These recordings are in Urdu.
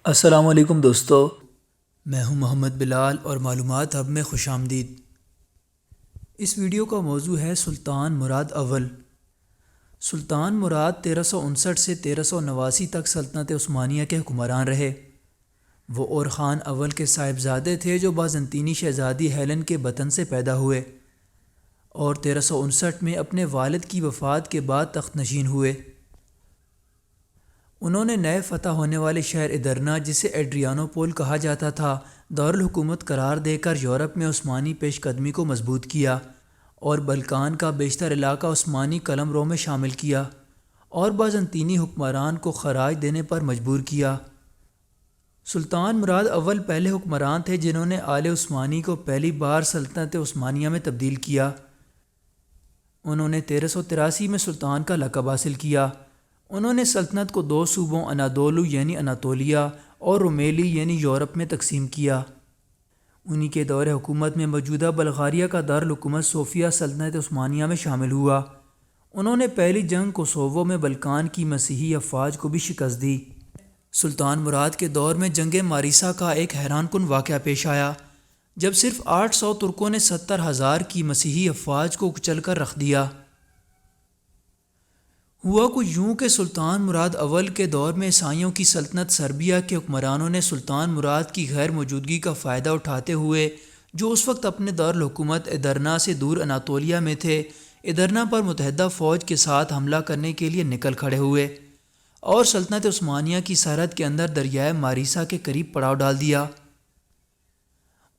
السلام علیکم دوستو، میں ہوں محمد بلال اور معلومات ہب میں خوش آمدید۔ اس ویڈیو کا موضوع ہے سلطان مراد اول۔ سلطان مراد 1359 سے 1389 تک سلطنت عثمانیہ کے حکمران رہے۔ وہ اور خان اول کے صاحبزادے تھے جو بازنطینی شہزادی ہیلن کے بطن سے پیدا ہوئے اور 1359 میں اپنے والد کی وفات کے بعد تخت نشین ہوئے۔ انہوں نے نئے فتح ہونے والے شہر ادرنا، جسے ایڈریانوپول کہا جاتا تھا، دارالحکومت قرار دے کر یورپ میں عثمانی پیش قدمی کو مضبوط کیا اور بلقان کا بیشتر علاقہ عثمانی قلمرو میں شامل کیا اور بازنطینی حکمران کو خراج دینے پر مجبور کیا۔ سلطان مراد اول پہلے حکمران تھے جنہوں نے آل عثمانی کو پہلی بار سلطنت عثمانیہ میں تبدیل کیا۔ انہوں نے 1383 میں سلطان کا لقب حاصل کیا۔ انہوں نے سلطنت کو دو صوبوں انادولو یعنی اناتولیا اور رومیلی یعنی یورپ میں تقسیم کیا۔ انہی کے دور حکومت میں موجودہ بلغاریہ کا دارالحکومت صوفیہ سلطنت عثمانیہ میں شامل ہوا۔ انہوں نے پہلی جنگ کوسوو میں بلقان کی مسیحی افواج کو بھی شکست دی۔ سلطان مراد کے دور میں جنگ ماریسا کا ایک حیران کن واقعہ پیش آیا، جب صرف 800 ترکوں نے 70,000 کی مسیحی افواج کو کچل کر رکھ دیا۔ ہوا کچھ یوں کہ سلطان مراد اول کے دور میں عیسائیوں کی سلطنت سربیا کے حکمرانوں نے سلطان مراد کی غیر موجودگی کا فائدہ اٹھاتے ہوئے، جو اس وقت اپنے دارالحکومت ادرنا سے دور اناتولیا میں تھے، ادرنا پر متحدہ فوج کے ساتھ حملہ کرنے کے لیے نکل کھڑے ہوئے اور سلطنت عثمانیہ کی سرحد کے اندر دریائے ماریسا کے قریب پڑاؤ ڈال دیا۔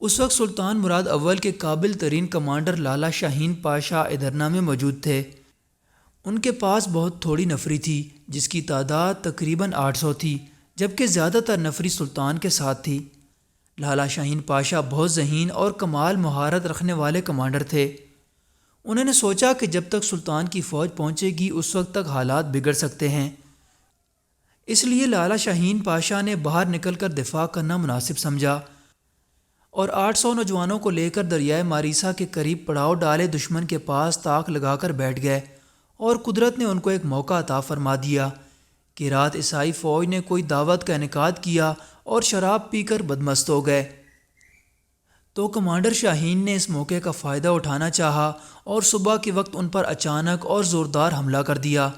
اس وقت سلطان مراد اول کے قابل ترین کمانڈر لالا شاہین پاشا ادرنا میں موجود تھے۔ ان کے پاس بہت تھوڑی نفری تھی، جس کی تعداد تقریباً 800 تھی، جبکہ زیادہ تر نفری سلطان کے ساتھ تھی۔ لالا شاہین پاشا بہت ذہین اور کمال مہارت رکھنے والے کمانڈر تھے۔ انہوں نے سوچا کہ جب تک سلطان کی فوج پہنچے گی اس وقت تک حالات بگڑ سکتے ہیں، اس لیے لالا شاہین پاشا نے باہر نکل کر دفاع کرنا مناسب سمجھا اور 800 نوجوانوں کو لے کر دریائے ماریسا کے قریب پڑاؤ ڈالے دشمن کے پاس طاق لگا کر بیٹھ گئے، اور قدرت نے ان کو ایک موقع عطا فرما دیا کہ رات عیسائی فوج نے کوئی دعوت کا انعقاد کیا اور شراب پی کر بدمست ہو گئے۔ تو کمانڈر شاہین نے اس موقع کا فائدہ اٹھانا چاہا اور صبح کے وقت ان پر اچانک اور زوردار حملہ کر دیا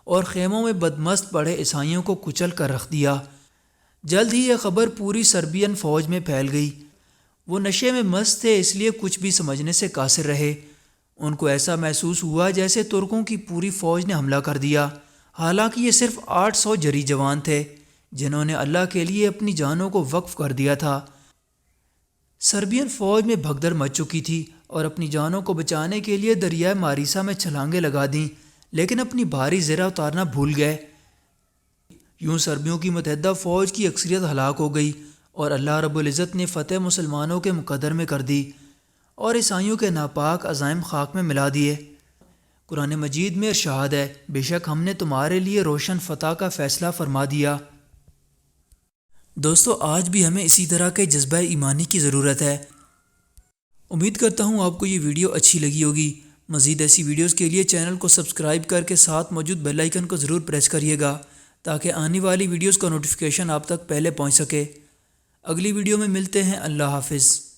اور خیموں میں بدمست پڑے عیسائیوں کو کچل کر رکھ دیا۔ جلد ہی یہ خبر پوری سربین فوج میں پھیل گئی۔ وہ نشے میں مست تھے، اس لیے کچھ بھی سمجھنے سے قاصر رہے۔ ان کو ایسا محسوس ہوا جیسے ترکوں کی پوری فوج نے حملہ کر دیا، حالانکہ یہ صرف 800 جری جوان تھے جنہوں نے اللہ کے لیے اپنی جانوں کو وقف کر دیا تھا۔ سربین فوج میں بھگدڑ مچ چکی تھی اور اپنی جانوں کو بچانے کے لیے دریائے ماریسا میں چھلانگیں لگا دیں، لیکن اپنی بھاری زرہ اتارنا بھول گئے۔ یوں سربیوں کی متحدہ فوج کی اکثریت ہلاک ہو گئی اور اللہ رب العزت نے فتح مسلمانوں کے مقدر میں کر دی اور عیسائیوں کے ناپاک عزائم خاک میں ملا دیے۔ قرآن مجید میں ارشاد ہے، بے شک ہم نے تمہارے لیے روشن فتح کا فیصلہ فرما دیا۔ دوستو، آج بھی ہمیں اسی طرح کے جذبہ ایمانی کی ضرورت ہے۔ امید کرتا ہوں آپ کو یہ ویڈیو اچھی لگی ہوگی۔ مزید ایسی ویڈیوز کے لیے چینل کو سبسکرائب کر کے ساتھ موجود بیل آئیکن کو ضرور پریس کریے گا تاکہ آنے والی ویڈیوز کا نوٹیفیکیشن آپ تک پہلے پہنچ سکے۔ اگلی ویڈیو میں ملتے ہیں۔ اللہ حافظ۔